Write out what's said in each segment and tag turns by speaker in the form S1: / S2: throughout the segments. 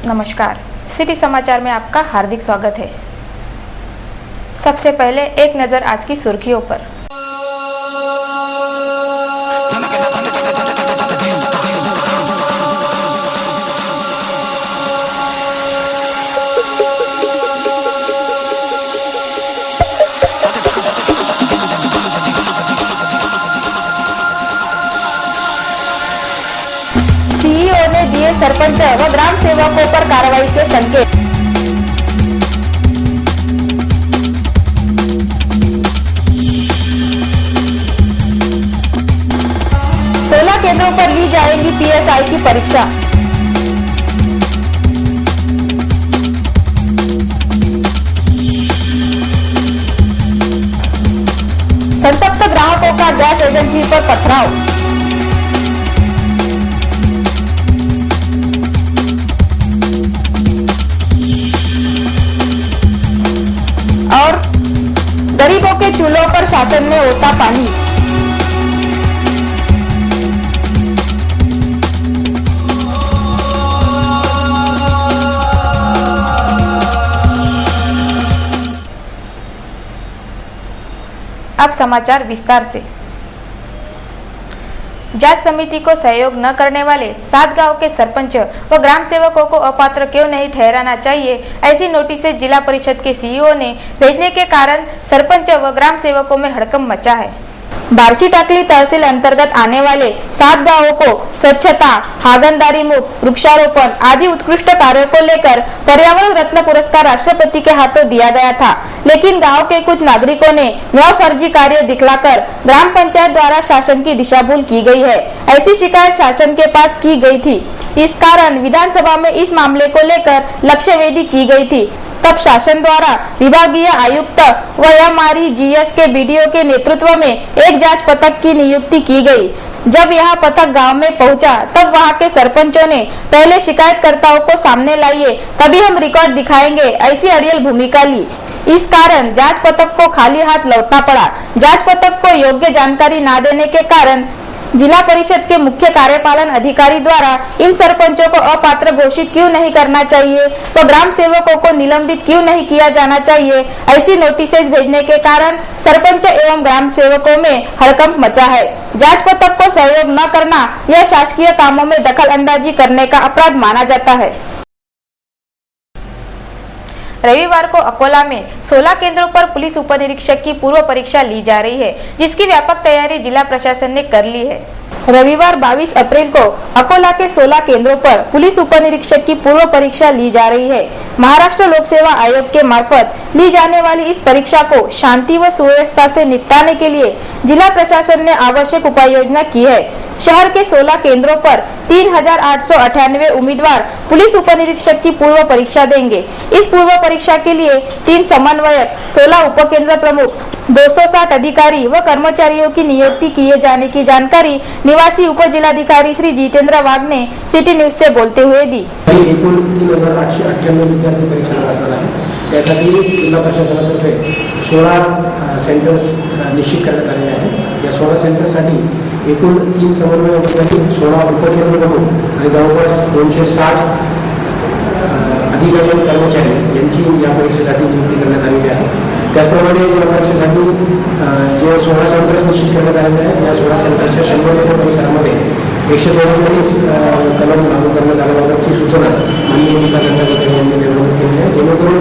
S1: नमस्कार, सिटी समाचार में आपका हार्दिक स्वागत है। सबसे पहले एक नजर आज की सुर्खियों पर। सीईओ ने दिए सरपंच व ग्राम सेवकों पर कार्रवाई के संकेत। सोलह केंद्रों पर ली जाएगी पीएसआई की परीक्षा। संतप्त ग्राहकों का गैस एजेंसी पर पथराव। और गरीबों के चूल्हों पर शासन ने ओता पानी। अब समाचार विस्तार से। जांच समिति को सहयोग न करने वाले 7 गांव के सरपंच व ग्राम सेवकों को अपात्र क्यों नहीं ठहराना चाहिए, ऐसी नोटिस जिला परिषद के सीईओ ने भेजने के कारण सरपंच व ग्राम सेवकों में हड़कंप मचा है। बार्शी टाकली तहसील अंतर्गत आने वाले 7 गांवों को स्वच्छता, हागनदारी मुक्त, वृक्षारोपण आदि उत्कृष्ट कार्यों को लेकर पर्यावरण रत्न पुरस्कार राष्ट्रपति के हाथों दिया गया था, लेकिन गांव के कुछ नागरिकों ने यह फर्जी कार्य दिखलाकर ग्राम पंचायत द्वारा शासन की दिशा भूल की गई है, ऐसी शिकायत शासन के पास की गई थी। इस कारण विधानसभा में इस मामले को लेकर लक्ष्यवेधी की गई थी। तब शासन द्वारा विभागीय आयुक्त व MREGS के BDO के नेतृत्व में एक जांच पथक की नियुक्ति की गई। जब यह पथक गांव में पहुंचा, तब वहां के सरपंचों ने पहले शिकायतकर्ताओं को सामने लाइए तभी हम रिकॉर्ड दिखाएंगे, ऐसी अड़ियल भूमिका ली। इस कारण जांच पथक को खाली हाथ लौटना पड़ा। जांच पथक को योग्य जानकारी न देने के कारण जिला परिषद के मुख्य कार्यपालन अधिकारी द्वारा इन सरपंचों को अपात्र घोषित क्यों नहीं करना चाहिए व ग्राम सेवकों को निलंबित क्यों नहीं किया जाना चाहिए, ऐसी नोटिस भेजने के कारण सरपंच एवं ग्राम सेवकों में हड़कंप मचा है। जांच पथक को सहयोग न करना यह शासकीय कामों में दखल अंदाजी करने का अपराध माना जाता है। रविवार को अकोला में 16 केंद्रों पर पुलिस उपनिरीक्षक की पूर्व परीक्षा ली जा रही है, जिसकी व्यापक तैयारी जिला प्रशासन ने कर ली है। रविवार 22 अप्रैल को अकोला के 16 केंद्रों पर पुलिस उपनिरीक्षक की पूर्व परीक्षा ली जा रही है। महाराष्ट्र लोक सेवा आयोग के मार्फत ली जाने वाली इस परीक्षा को शांति व सुव्यवस्था से निपटाने के लिए जिला प्रशासन ने आवश्यक उपाय योजना की है। शहर के 16 केंद्रों पर 3898 उम्मीदवार पुलिस उपनिरीक्षक की पूर्व परीक्षा देंगे। इस पूर्व परीक्षा के लिए 3 समन्वयक, 16 उप केंद्र प्रमुख, 260 अधिकारी व कर्मचारियों की नियुक्ति किए जाने की जानकारी निवासी उप जिलाधिकारी श्री जितेंद्र वाघ ने सिटी न्यूज से बोलते हुए दी।
S2: एकूण 3898 विद्यार्थी परीक्षा असणार आहे। त्यासाठी जिल्हा प्रशासनातर्फे 16 सेंटर्स निश्चित करण्यात आलेले आहेत। या 16 सेंटरसाठी एकूण 3 समन्वय अधिकारी, 16 उपकेंद्र प्रमुख आणि जवळपास 260 अधिकारी आणि कर्मचारी यांची या परीक्षेसाठी नियुक्ती करण्यात आलेली आहे। त्याचप्रमाणे या परीक्षेसाठी जे 16 सेंटर्स निश्चित करण्यात आलेले आहेत, या 16 सेंटरच्या 100 मीटर परिसरामध्ये 144 कलम लागू करण्यात आल्याबाबतची सूचना माननीय जिल्हा दंडाधिकारी यांनी निर्गमित केली आहे, जेणेकरून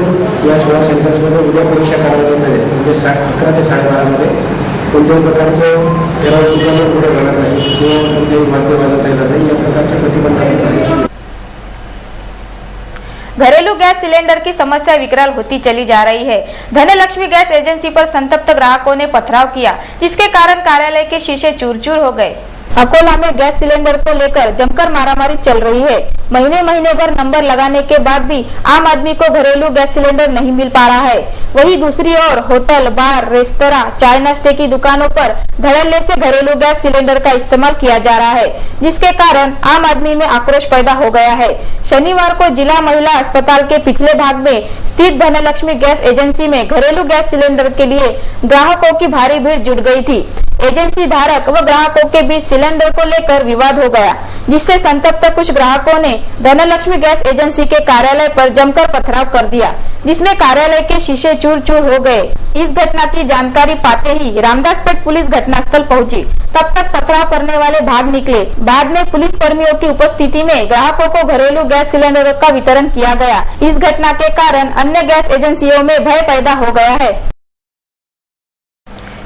S2: या 16 सेंटर्समध्ये उद्या परीक्षा कालावधीमध्ये म्हणजे 11 ते 12:30 मध्ये कोणत्याही प्रकारचं ठराव दुकानं पुढे जाणार नाही किंवा कोणतेही वाद्य वाजवता येणार नाही, या प्रकारच्या प्रतिबंधात्मक आदेश।
S1: घरेलू गैस सिलेंडर की समस्या विकराल होती चली जा रही है। धनलक्ष्मी गैस एजेंसी पर संतप्त ग्राहकों ने पथराव किया, जिसके कारण कार्यालय के शीशे चूर चूर हो गए। अकोला में गैस सिलेंडर को लेकर जमकर मारामारी चल रही है। महीने भर नंबर लगाने के बाद भी आम आदमी को घरेलू गैस सिलेंडर नहीं मिल पा रहा है। वहीं दूसरी ओर होटल, बार, रेस्तरां, चाय नाश्ते की दुकानों पर धड़ल्ले से घरेलू गैस सिलेंडर का इस्तेमाल किया जा रहा है, जिसके कारण आम आदमी में आक्रोश पैदा हो गया है। शनिवार को जिला महिला अस्पताल के पिछले भाग में स्थित धनलक्ष्मी गैस एजेंसी में घरेलू गैस सिलेंडर के लिए ग्राहकों की भारी भीड़ जुट गई थी। एजेंसी धारक व ग्राहकों के बीच सिलेंडर को लेकर विवाद हो गया, जिससे संतप्त कुछ ग्राहकों ने धनलक्ष्मी गैस एजेंसी के कार्यालय पर जमकर पथराव कर दिया, जिसमें कार्यालय के शीशे चूर चूर हो गए। इस घटना की जानकारी पाते ही रामदासपेट पुलिस घटनास्थल पहुंची। तब तक पथराव करने वाले भाग निकले। बाद में पुलिस कर्मियों की उपस्थिति में ग्राहकों को घरेलू गैस सिलेंडरों का वितरण किया गया। इस घटना के कारण अन्य गैस एजेंसियों में भय पैदा हो गया है।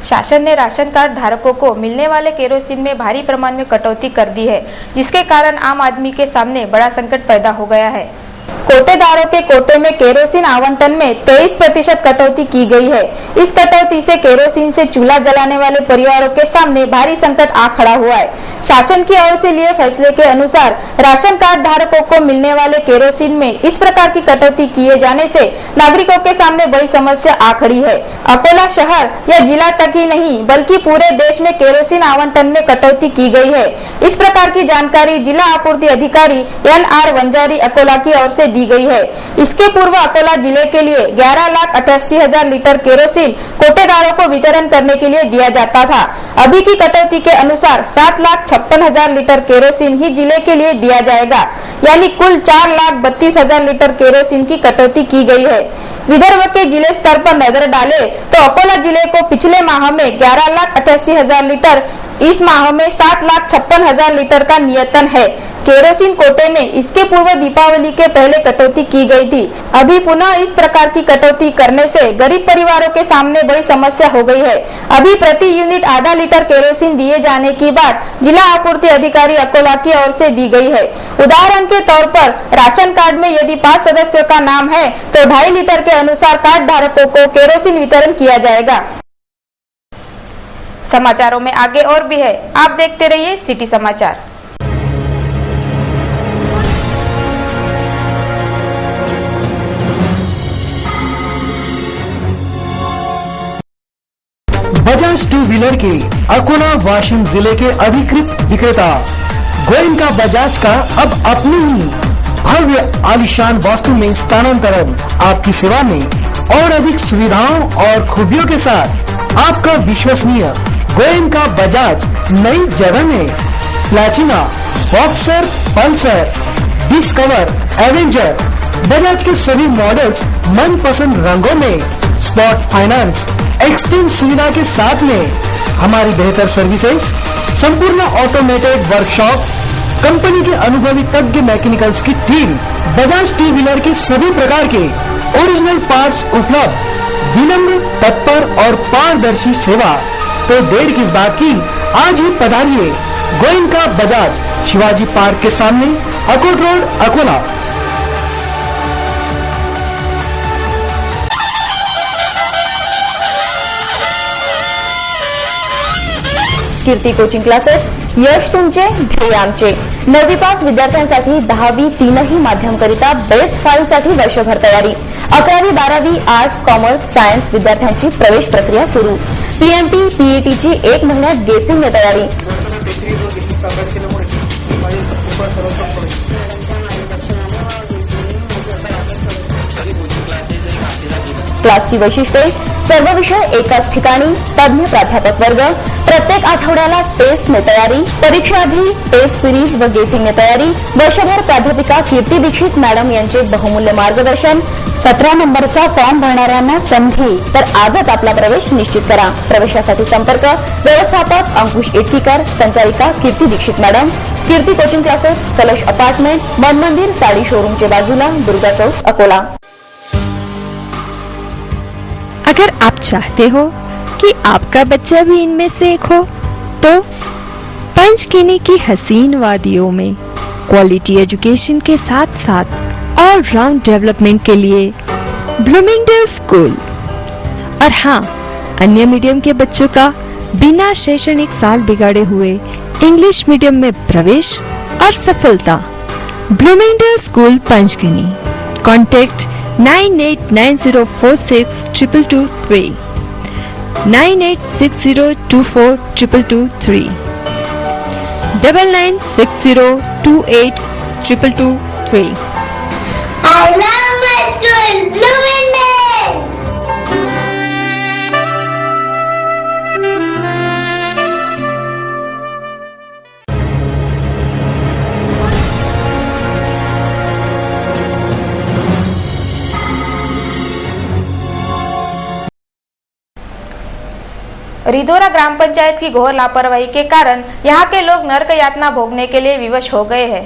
S1: शासन ने राशन कार्ड धारकों को मिलने वाले केरोसिन में भारी प्रमाण में कटौती कर दी है, जिसके कारण आम आदमी के सामने बड़ा संकट पैदा हो गया है। कोटेदारों के कोटे में केरोसिन आवंटन में 23% कटौती की गई है। इस कटौती से केरोसिन से चूल्हा जलाने वाले परिवारों के सामने भारी संकट आ खड़ा हुआ है। शासन की ओर से लिए फैसले के अनुसार राशन कार्ड धारकों को मिलने वाले केरोसिन में इस प्रकार की कटौती किए जाने से नागरिकों के सामने बड़ी समस्या आ खड़ी है। अकोला शहर या जिला तक ही नहीं बल्कि पूरे देश में केरोसिन आवंटन में कटौती की गई है। इस प्रकार की जानकारी जिला आपूर्ति अधिकारी NR वंजारी अकोला की ओर से दी गई है। इसके पूर्व अकोला जिले के लिए 11,88,000 लीटर केरोसिन कोटेदारों को वितरण करने के लिए दिया जाता था। अभी की कटौती के अनुसार 7,56,000 लीटर केरोसिन ही जिले के लिए दिया जाएगा, यानी कुल 4,32,000 लीटर केरोसिन की कटौती की गई है। विदर्भ के जिले स्तर पर नजर डाले तो अकोला जिले को पिछले माह में 11,88,000 लीटर, इस माह में 7,56,000 लीटर का नियतन है। केरोसिन कोटे में इसके पूर्व दीपावली के पहले कटौती की गई थी। अभी पुनः इस प्रकार की कटौती करने से गरीब परिवारों के सामने बड़ी समस्या हो गई है। अभी प्रति यूनिट आधा लीटर केरोसिन दिए जाने की बात जिला आपूर्ति अधिकारी अकोला की ओर से दी गई है। उदाहरण के तौर पर राशन कार्ड में यदि 5 सदस्यों का नाम है तो 2.5 लीटर के अनुसार कार्ड धारकों को केरोसिन वितरण किया जाएगा। समाचारों में आगे और भी है, आप देखते रहिए सिटी समाचार।
S2: बजाज टू व्हीलर के अकोला वाशिम जिले के अधिकृत विक्रेता गोयनका बजाज का अब अपनी ही भव्य आलीशान वास्तु में स्थानांतरण आपकी सेवा में और अधिक सुविधाओं और खूबियों के साथ आपका विश्वसनीय गोयनका बजाज नई जगह में Platina, boxer, Pulsar, discover, Avenger Bajaj के सभी मॉडल्स मनपसंद रंगों में, स्पॉट फाइनेंस, एक्सचेंज सुविधा के साथ में हमारी बेहतर सर्विसेज, संपूर्ण ऑटोमेटेड वर्कशॉप, कंपनी के अनुभवी तज्ञ मैकेनिकल्स की टीम, बजाज टू व्हीलर के सभी प्रकार के ओरिजिनल पार्ट्स उपलब्ध, विनम्र, तत्पर और पारदर्शी सेवा। तो देर किस बात की, आज ही पधारिए गोयनका बजाज, शिवाजी पार्क के सामने, अकोट रोड, अकोला।
S3: कीर्ती कोचिंग क्लासेस, यश तुमचे ध्येय आमचे। 9वी पास विद्यार्थ्यांसाठी 10वी 3ही माध्यमकरिता बेस्ट 5 साठी वर्षभर तयारी। 11वी 12वी आर्ट्स, कॉमर्स, सायन्स विद्यार्थ्यांची प्रवेश प्रक्रिया सुरू। PMT, PETची 1 महिन्यात गेसिंगने तयारी। क्लासची वैशिष्ट्ये, सर्व विषय एकाच ठिकाणी, तज्ञ प्राध्यापक वर्ग, प्रत्येक आठवड्याला टेस्टने तयारी, परीक्षाआधी टेस्ट सिरीज व गेसिंगने तयारी, वर्षभर प्राध्यापिका कीर्ती दीक्षित मॅडम यांचे बहुमूल्य मार्गदर्शन, 17 नंबरचा फॉर्म भरणाऱ्यांना संधी, तर आजच आपला प्रवेश निश्चित करा। प्रवेशासाठी संपर्क व्यवस्थापक अंकुश इटकीकर, संचालिका कीर्ती दीक्षित मॅडम, कीर्ती कोचिंग क्लासेस, कलश अपार्टमेंट, मन मंदिर साडी शोरूमच्या बाजूला, दुर्गा चौक, अकोला।
S4: अगर आप चाहते हो कि आपका बच्चा भी इनमें से एक हो, तो पंचकिनी की हसीन वादियों में क्वालिटी एजुकेशन के साथ साथ ऑल राउंड डेवलपमेंट के लिए ब्लूमिंगडेल स्कूल, और हाँ, अन्य मीडियम के बच्चों का बिना शैक्षणिक साल बिगाड़े हुए इंग्लिश मीडियम में प्रवेश और सफलता। Bloomingdale school Panchgani. Contact 9890462223, 9860242223, 9960282223।
S5: I love my school, Bloomingdale.
S1: Ridhora ग्राम पंचायत की घोर लापरवाही के कारण यहाँ के लोग नरक यातना भोगने के लिए विवश हो गए हैं।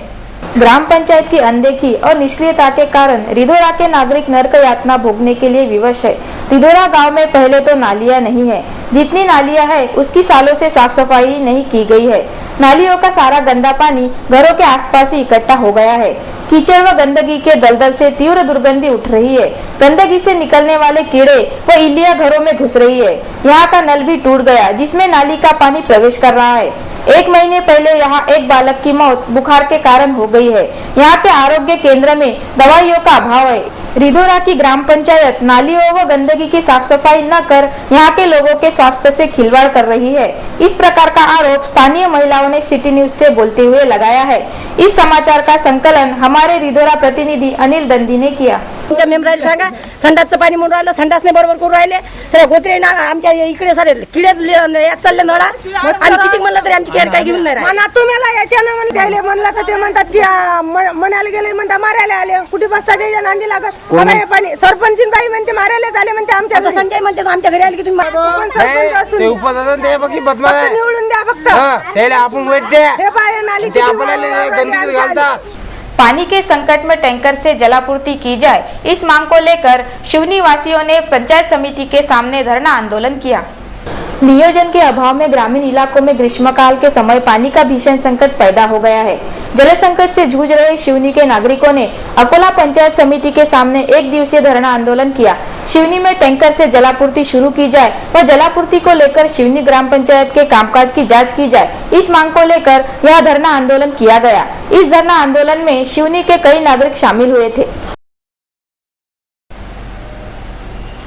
S1: ग्राम पंचायत की अनदेखी और निष्क्रियता के कारण रिधोरा के नागरिक नरक यातना भोगने के लिए विवश है। रिधोरा गांव में पहले तो नालियां नहीं है, जितनी नालियां है उसकी सालों से साफ सफाई नहीं की गई है। नालियों का सारा गंदा पानी घरों के आसपास ही इकट्ठा हो गया है। कीचड़ व गंदगी के दलदल से तीव्र दुर्गंधी उठ रही है। गंदगी से निकलने वाले कीड़े व इल्लियां घरों में घुस रही है। यहाँ का नल भी टूट गया, जिसमें नाली का पानी प्रवेश कर रहा है। 1 महीने पहले यहाँ एक बालक की मौत बुखार के कारण हो गई है। यहाँ के आरोग्य केंद्र में दवाइयों का अभाव है। रिधोरा की ग्राम पंचायत नालियों व गंदगी की साफ सफाई न कर यहाँ के लोगों के स्वास्थ्य से खिलवाड़ कर रही है। इस प्रकार का आरोप स्थानीय महिलाओं ने सिटी न्यूज से बोलते हुए लगाया है। इस समाचार का संकलन हमारे रिधोरा प्रतिनिधि अनिल दंदी ने किया।
S6: मेंबराला सांगा, संडासचं पाणी म्हणून राहिलं, संडासने बरोबर करून राहिले, सगळे गोत्रे ना आमच्या इकडे सारे किडे यात चालले नळा, आणि किती म्हणलं तरी आमची केअर काही घेऊन नाही राहिले.
S7: म्हणा तुम्हाला याच्यानं म्हणून द्यायले म्हणलं तर ते म्हणतात की म्हणायला गेले म्हणता मारायला आले, कुठे बसता द्यायच्या नांदी लागत पाणी. सरपंचीन बाई म्हणते मारायला आले म्हणते आमच्या
S6: आता संजय म्हणते आमच्या घरी आले की तुम्ही
S7: पण सरपंच असून
S8: ते उपदान ते बघी बदमा
S7: फक्त निवडून द्या फक्त.
S8: त्याला आपण वेट द्या
S7: हे पाय नाली
S8: ते आपल्याला गंदीत घालतात.
S1: पानी के संकट में टैंकर से जलापूर्ति की जाए, इस मांग को लेकर शिवनी वासियों ने पंचायत समिति के सामने धरना आंदोलन किया। नियोजन के अभाव में ग्रामीण इलाकों में ग्रीष्मकाल के समय पानी का भीषण संकट पैदा हो गया है। जल संकट से जूझ रहे शिवनी के नागरिकों ने अकोला पंचायत समिति के सामने 1 दिवसीय धरना आंदोलन किया। शिवनी में टैंकर से जलापूर्ति शुरू की जाए व जलापूर्ति को लेकर शिवनी ग्राम पंचायत के कामकाज की जांच की जाए, इस मांग को लेकर यह धरना आंदोलन किया गया। इस धरना आंदोलन में शिवनी के कई नागरिक शामिल हुए थे।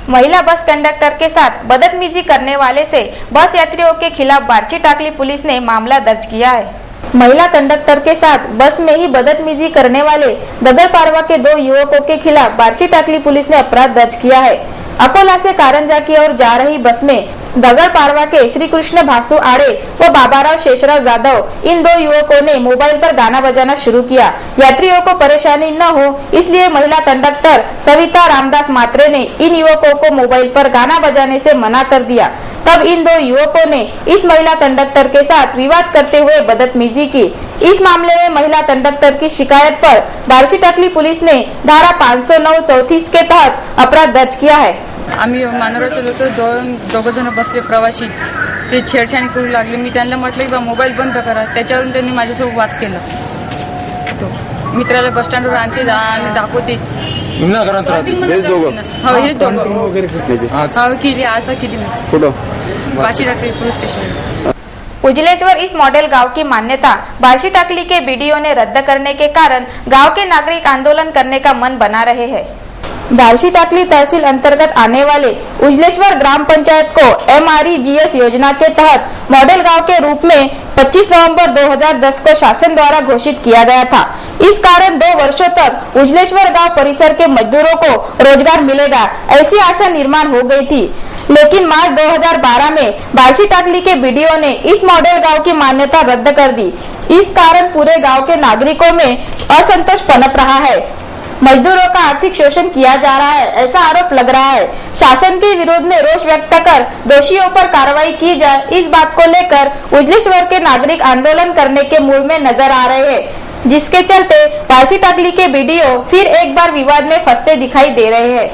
S1: महिला बस कंडक्टर के साथ बदतमीजी करने वाले से बस यात्रियों के खिलाफ बार्ची टाकली पुलिस ने मामला दर्ज किया है। महिला कंडक्टर के साथ बस में ही बदतमीजी करने वाले दगड़ पारवा के 2 युवकों के खिलाफ बार्ची टाकली पुलिस ने अपराध दर्ज किया है। अकोला से कारंजा की ओर जा रही बस में दगड़ पारवा के श्री कृष्ण भासु आड़े व बाबाराव शेषराव जाधव इन 2 युवकों ने मोबाइल पर गाना बजाना शुरू किया। यात्रियों को परेशानी न हो इसलिए महिला कंडक्टर सविता रामदास मात्रे ने इन युवकों को मोबाइल पर गाना बजाने से मना कर दिया। तब इन 2 युवकों ने इस महिला कंडक्टर के साथ विवाद करते हुए बदतमीजी की। इस मामले में महिला कंडक्टर की शिकायत पर बार्शी टाकली पुलिस ने धारा 509-34 के तहत अपराध दर्ज किया है।
S9: आम्ही मानोरा चलवतो, दोघं जण बसले प्रवासी, ते छेडछाणी करू लागले. मी त्यांना म्हटलं की बा मोबाईल बंद करा. त्याच्यावरून त्यांनी माझ्यासोबत वाद केला. तो मित्राला बस स्टँडवर आणते आणि दाखवते. हो हे दोघं केली आज केली बार्शी टाकली पुलिस स्टेशन।
S1: उजलेश्वर इस मॉडल गांव की मान्यता बार्शी टाकली के बीडीओ ने रद्द करने के कारण गांव के नागरिक आंदोलन करने का मन बना रहे हैं। बार्शी टाकली तहसील अंतर्गत आने वाले उजलेश्वर ग्राम पंचायत को MREGS योजना के तहत मॉडल गांव के रूप में 25 नवंबर 2010 को शासन द्वारा घोषित किया गया था। इस कारण 2 वर्षों तक उजलेश्वर गांव परिसर के मजदूरों को रोजगार मिलेगा ऐसी आशा निर्माण हो गई थी। लेकिन मार्च 2012 में बार्शी टाकली के बीडीओ ने इस मॉडल गांव की मान्यता रद्द कर दी। इस कारण पूरे गांव के नागरिकों में असंतोष पनप रहा है। मजदूरों का आर्थिक शोषण किया जा रहा है ऐसा आरोप लग रहा है। शासन के विरोध में रोष व्यक्त कर दोषियों पर कार्रवाई की जाए, इस बात को लेकर उजलेश्वर के नागरिक आंदोलन करने के मूड में नजर आ रहे हैं, जिसके चलते बार्शी टाकली के बीडीओ फिर एक बार विवाद में फंसते दिखाई दे रहे हैं।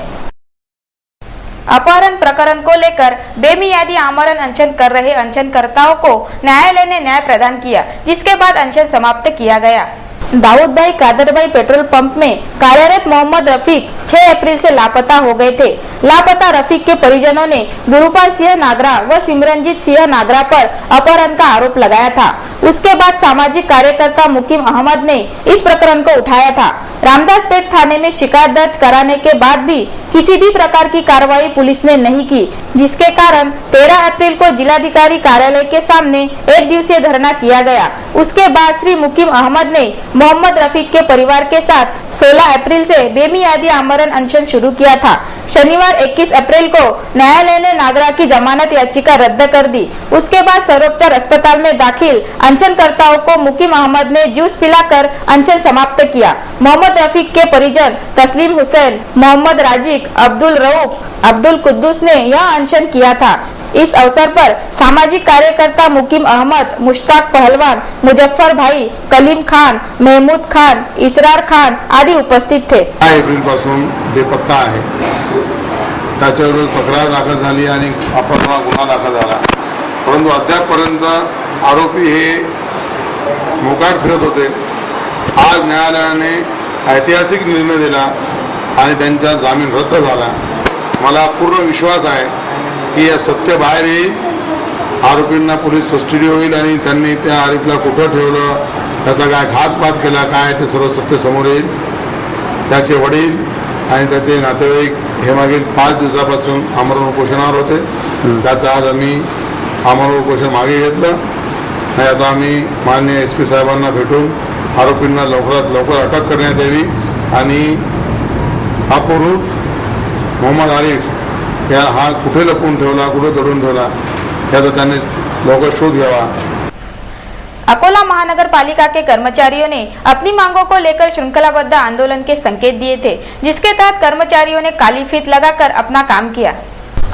S1: अपहरण प्रकरण को लेकर बेमियादी आमरण अनशन कर रहे अनशनकर्ताओं को न्यायालय ने न्याय प्रदान किया, जिसके बाद अनशन समाप्त किया गया। दाऊद भाई कादर भाई पेट्रोल पंप में कार्यरत मोहम्मद रफीक 6 अप्रैल से लापता हो गए थे। लापता रफीक के परिजनों ने गुरुपाल सिंह नागरा व सिमरनजीत सिंह नागरा पर अपहरण का आरोप लगाया था। उसके बाद सामाजिक कार्यकर्ता मुकीम अहमद ने इस प्रकरण को उठाया था। रामदासपेट थाने में शिकायत दर्ज कराने के बाद भी किसी भी प्रकार की कार्रवाई पुलिस ने नहीं की, जिसके कारण 13 अप्रैल को जिलाधिकारी कार्यालय के सामने 1 दिवसीय धरना किया गया। उसके बाद श्री मुकीम अहमद ने मोहम्मद रफीक के परिवार के साथ 16 अप्रैल से बेमियादी आमरण अनशन शुरू किया था। शनिवार 21 अप्रैल को न्यायालय ने नागरा की जमानत याचिका रद्द कर दी। उसके बाद सर्वोपचार अस्पताल में दाखिल अनशनकर्ताओं को मुकीम अहमद ने जूस पिलाकर अनशन समाप्त किया। मोहम्मद रफीक के परिजन तस्लीम हुसैन, मोहम्मद राजिक, अब्दुल रऊफ, अब्दुल कुद्दूस ने यह अनशन किया था। इस अवसर पर सामाजिक कार्यकर्ता मुकीम अहमद, मुश्ताक पहलवान, मुजफ्फर भाई, कलीम खान, महमूद खान, इसरार खान आदि उपस्थित थे।
S10: 6 एप्रिलपासून बेपत्ता आहे, त्याच्यावर तक्रार दाखल झाली आणि अपहरणाचा गुन्हा दाखल झाला, परंतु अद्यापपर्यंत आरोपी हे मोकाट फिरत होते। आज न्यायालयाने ऐतिहासिक निर्णय दिला आणि त्यांचा जामीन रद्द झाला। मला पूर्ण विश्वास आहे की या सत्य बाहेर येईल, आरोपींना पोलीस कस्टडी होईल आणि त्यांनी त्या आरोपीला कुठं ठेवलं, त्याचा काय घातपात केला, काय ते सर्व सत्य समोर येईल। त्याचे वडील आणि त्याचे नातेवाईक हे मागील 5 दिवसापासून आमरण उपोषणावर होते, त्याचं आज आम्ही आमरण उपोषण मागे घेतलं आणि आता आम्ही माननीय SP साहेबांना भेटून आरोपींना लवकरात लवकर अटक करण्यात यावी आणि हा पुरुष मोहम्मद आरिफ हा कुठे लपवून ठेवला, कुठे दडून ठेवला याचा त्यांनी लवकर शोध घ्यावा।
S1: अकोला महानगर पालिका के कर्मचारियों ने अपनी मांगों को लेकर श्रृंखलाबद्ध आंदोलन के संकेत दिए थे, जिसके तहत कर्मचारियों ने काली फीत लगाकर अपना काम किया।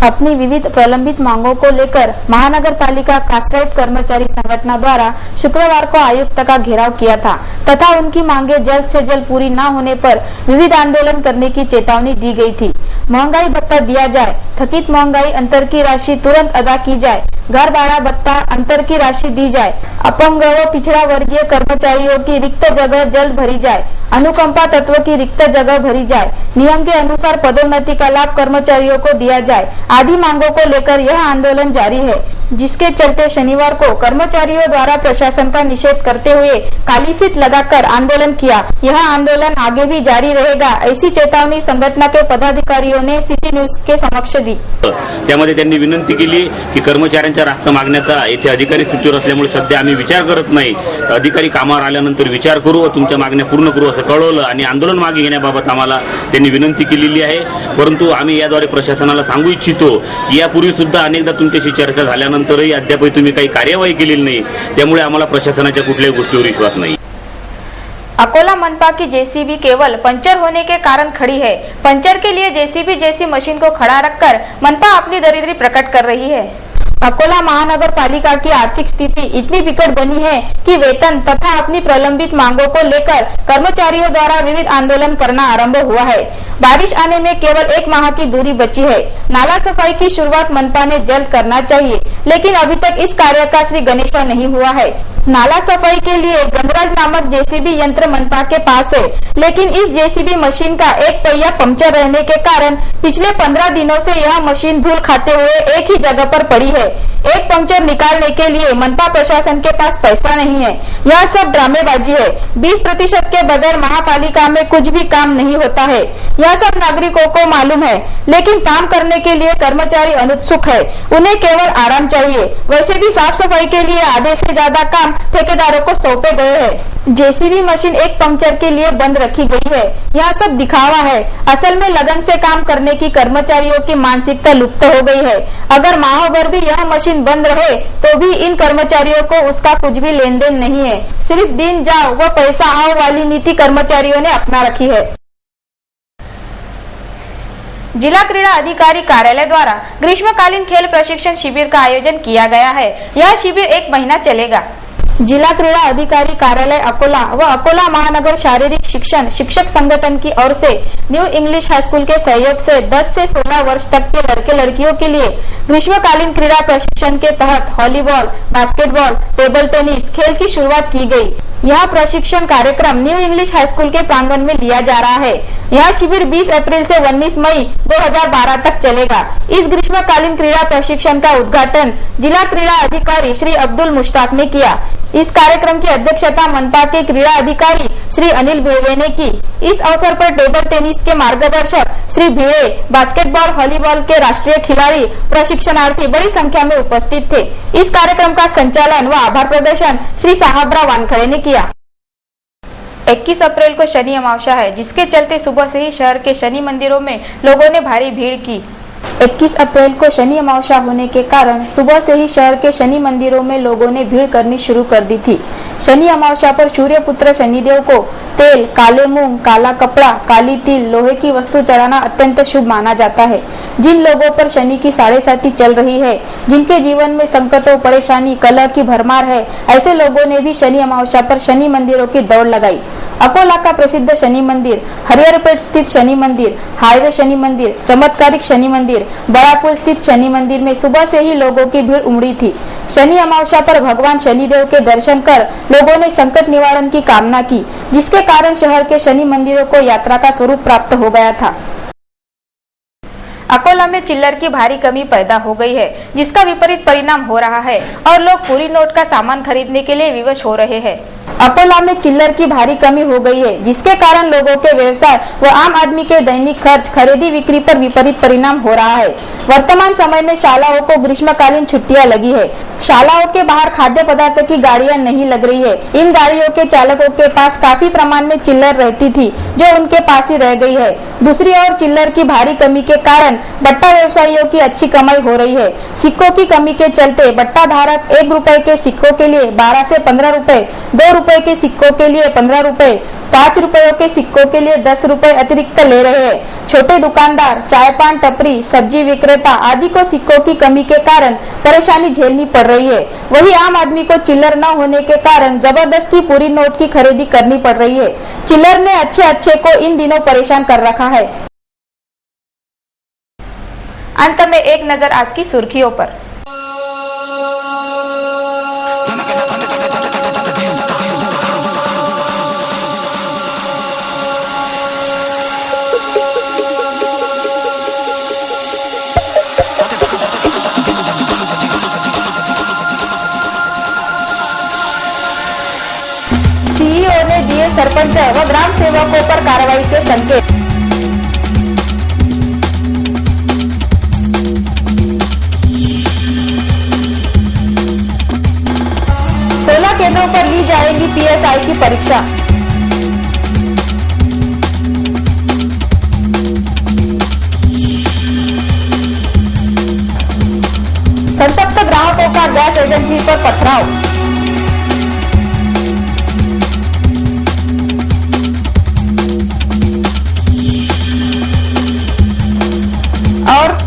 S1: अपनी विविध प्रलंबित मांगों को लेकर महानगर पालिका कास्ट्राइट कर्मचारी संगठन द्वारा शुक्रवार को आयुक्त का घेराव किया था तथा उनकी मांगे जल्द से जल्द पूरी न होने पर विविध आंदोलन करने की चेतावनी दी गई थी। महंगाई भत्ता दिया जाए, थकित महंगाई अंतर की राशि तुरंत अदा की जाए, घर भाड़ा भत्ता अंतर की राशि दी जाए, अपंग व पिछड़ा वर्गीय कर्मचारियों की रिक्त जगह जल्द भरी जाए, अनुकंपा तत्व की रिक्त जगह भरी जाए, नियम के अनुसार पदोन्नति का लाभ कर्मचारियों को दिया जाए आदि मांगों को लेकर यह आंदोलन जारी है, जिसके चलते शनिवार को कर्मचारियों द्वारा प्रशासन का निषेध करते हुए काली फीत लगाकर आंदोलन किया। यह आंदोलन आगे भी जारी रहेगा, ऐसी चेतावनी संघटना के पदाधिकारियों ने सिटी न्यूज के समक्ष दी।
S11: त्यामध्ये त्यांनी विनंती केली की कर्मचाऱ्यांच्या रास्त मागण्याचा येथे अधिकारी सुट्टीवर असल्यामुळे सध्या आम्ही विचार करत नाही, अधिकारी कामावर आल्यानंतर विचार करू व तुमच्या मागण्या पूर्ण करू असं कळवलं आणि आंदोलन मागे घेण्याबाबत आम्हाला त्यांनी विनंती केलेली आहे। परंतु आम्ही याद्वारे प्रशासनाला सांगू इच्छितो की यापूर्वी सुद्धा अनेकदा तुमच्याशी चर्चा झाल्यानंतरही अद्याप तुम्ही काही कार्यवाही केलेली नाही, त्यामुळे आम्हाला प्रशासनाच्या कुठल्याही गोष्टीवर विश्वास नाही।
S1: अकोला मनपा की जेसीबी केवल पंचर होने के कारण खड़ी है। पंचर के लिए जेसीबी जैसी मशीन को खड़ा रखकर मनपा अपनी दरिद्री प्रकट कर रही है। अकोला महानगर पालिका की आर्थिक स्थिति इतनी विकट बनी है कि वेतन तथा अपनी प्रलंबित मांगों को लेकर कर्मचारियों द्वारा विविध आंदोलन करना आरंभ हुआ है। बारिश आने में केवल 1 माह की दूरी बची है। नाला सफाई की शुरुआत मनपा ने जल्द करना चाहिए, लेकिन अभी तक इस कार्य का श्री गणेशा नहीं हुआ है। नाला सफाई के लिए गंगराज नामक जेसीबी यंत्र मनपा के पास है, लेकिन इस जेसीबी मशीन का एक पहिया पंक्चर रहने के कारण पिछले 15 दिनों से यह मशीन धूल खाते हुए एक ही जगह पर पड़ी है। एक पंक्चर निकालने के लिए मनपा प्रशासन के पास पैसा नहीं है। यह सब ड्रामेबाजी है। 20% के बगैर महापालिका में कुछ भी काम नहीं होता है। यह सब नागरिकों को मालूम है, लेकिन काम करने के लिए कर्मचारी अनुत्सुक है। उन्हें केवल आराम चाहिए। वैसे भी साफ सफाई के लिए आधे से ज्यादा काम ठेकेदारों को सौंपे गए हैं। जेसीबी मशीन एक पंक्चर के लिए बंद रखी गई है। यह सब दिखावा है। असल में लगन से काम करने की कर्मचारियों की मानसिकता लुप्त हो गई है। अगर माह भर भी यह मशीन बंद रहे तो भी इन कर्मचारियों को उसका कुछ भी लेन देन नहीं है। सिर्फ दिन जाओ व पैसा आओ वाली नीति कर्मचारियों ने अपना रखी है। जिला क्रीड़ा अधिकारी कार्यालय द्वारा ग्रीष्मकालीन खेल प्रशिक्षण शिविर का आयोजन किया गया है। यह शिविर 1 महीना चलेगा। जिला क्रीड़ा अधिकारी कार्यालय अकोला व अकोला महानगर शारीरिक शिक्षण शिक्षक संगठन की ओर से न्यू इंग्लिश हाई स्कूल के सहयोग से 10 से 16 वर्ष तक के लड़के लड़कियों के लिए ग्रीष्मकालीन क्रीड़ा प्रशिक्षण के तहत वॉलीबॉल, बास्केटबॉल, टेबल टेनिस खेल की शुरुआत की गई। यह प्रशिक्षण कार्यक्रम न्यू इंग्लिश हाई स्कूल के प्रांगण में लिया जा रहा है। यह शिविर 20 अप्रैल से 19 मई 2012 तक चलेगा। इस ग्रीष्मकालीन क्रीड़ा प्रशिक्षण का उद्घाटन जिला क्रीड़ा अधिकारी श्री अब्दुल मुश्ताक ने किया। इस कार्यक्रम की अध्यक्षता मनपा के क्रीड़ा अधिकारी श्री अनिल भिड़वे ने की। इस अवसर पर टेबल टेनिस के मार्गदर्शक श्री भिड़े, बास्केटबॉल, वॉलीबॉल के राष्ट्रीय खिलाड़ी, प्रशिक्षणार्थी बड़ी संख्या में उपस्थित थे। इस कार्यक्रम का संचालन व आभार प्रदर्शन श्री साहबराव वानखड़े ने किया। 21 अप्रैल को शनि अमावस्या है, जिसके चलते सुबह से ही शहर के शनि मंदिरों में लोगों ने भारी भीड़ की। 21 अप्रैल को शनि अमावस्या होने के कारण सुबह से ही शहर के शनि मंदिरों में लोगों ने भीड़ करनी शुरू कर दी थी। शनि अमावस्या पर सूर्य पुत्र शनिदेव को तेल, काले मूंग, काला कपड़ा, काली तिल, लोहे की वस्तु चढ़ाना अत्यंत शुभ माना जाता है। जिन लोगों पर शनि की 7.5 चल रही है, जिनके जीवन में संकटों, परेशानी, कलह की भरमार है, ऐसे लोगों ने भी शनि अमावस्या पर शनि मंदिरों की दौड़ लगाई। अकोला का प्रसिद्ध शनि मंदिर, हरिहरपेट स्थित शनि मंदिर, हाईवे शनि मंदिर, चमत्कारिक शनि मंदिर, बड़ापुर स्थित शनि मंदिर में सुबह से ही लोगों की भीड़ उमड़ी थी। शनि अमावस्या पर भगवान शनिदेव के दर्शन कर लोगों ने संकट निवारण की कामना की, जिसके कारण शहर के शनि मंदिरों को यात्रा का स्वरूप प्राप्त हो गया था। अकोला में चिल्लर की भारी कमी पैदा हो गई है, जिसका विपरीत परिणाम हो रहा है और लोग पूरी नोट का सामान खरीदने के लिए विवश हो रहे हैं। अकोला में चिल्लर की भारी कमी हो गई है, जिसके कारण लोगों के व्यवसाय व आम आदमी के दैनिक खर्च, खरीदी बिक्री पर विपरीत परिणाम हो रहा है। वर्तमान समय में शालाओं को ग्रीष्मकालीन छुट्टियां लगी है। शालाओं के बाहर खाद्य पदार्थ की गाड़ियां नहीं लग रही है। इन गाड़ियों के चालकों के पास काफी प्रमाण में चिल्लर रहती थी, जो उनके पास ही रह गई है। दूसरी ओर चिल्लर की भारी कमी के कारण बट्टा व्यवसायियों की अच्छी कमाई हो रही है। सिक्कों की कमी के चलते बट्टा धारक 1 रुपए के सिक्कों के लिए 12 से 15 रुपए, 2 रुपए के सिक्कों के लिए 15 रुपए, 5 रुपयों के सिक्कों के लिए 10 रुपए अतिरिक्त ले रहे हैं। छोटे दुकानदार, चाय पान टपरी, सब्जी विक्रेता आदि को सिक्कों की कमी के कारण परेशानी झेलनी पड़ रही है। वही आम आदमी को चिल्लर न होने के कारण जबरदस्ती पूरी नोट की खरीदी करनी पड़ रही है। चिल्लर ने अच्छे को इन दिनों परेशान कर रखा है। अंत में एक नजर आज की सुर्खियों पर। सीईओ ने दिए सरपंच व ग्राम सेवकों पर कार्रवाई के संकेत। केंद्रों पर ली जाएगी पीएसआई की परीक्षा। संतप्त ग्राहकों का गैस एजेंसी पर पथराव। और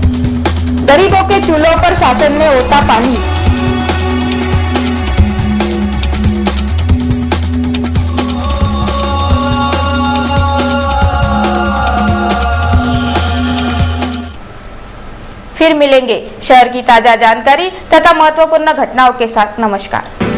S1: गरीबों के चूल्हों पर शासन में होता पानी। फिर मिलेंगे शहर की ताजा जानकारी तथा महत्वपूर्ण घटनाओं के साथ। नमस्कार।